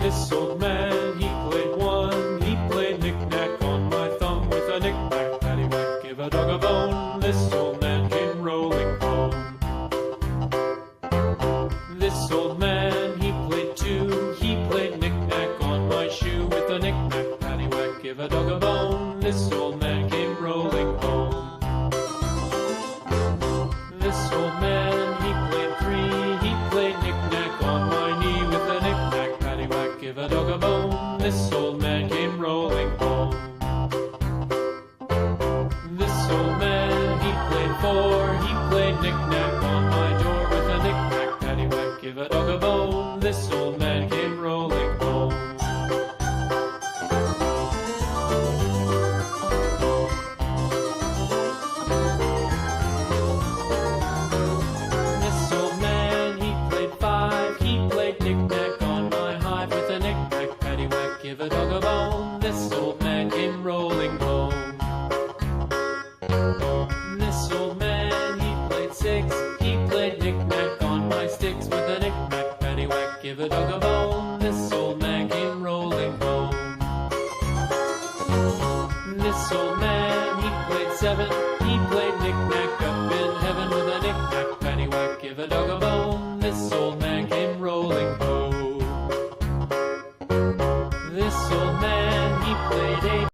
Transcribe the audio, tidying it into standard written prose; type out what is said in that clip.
This old man, he played one. He played knick-knack on my thumb with a knick-knack, paddywhack, give a dog a bone. This old man came rolling home. This old man, he played two. He played knick-knack on my shoe with a knick-knack, paddywhack, give a dog a bone. This old man came rolling home. This old man, he played three. He played knick-knack on my knee with a knick-knack, paddywhack, give a dog a bone. This old man came rolling home. This old man, he played four. He played knick-knack on my door with a knick-knack, paddywhack, give a dog a bone. This old man came rolling home. This old man, he played five. He played knick-knack on my hive with a knick-knack, paddywhack, give a dog a bone. This old man came rolling home. This old man, he played six. He played knick-knack on my sticks with a knick-knack, paddywhack, give a dog a bone. This old man came rolling home. This old man, he played seven.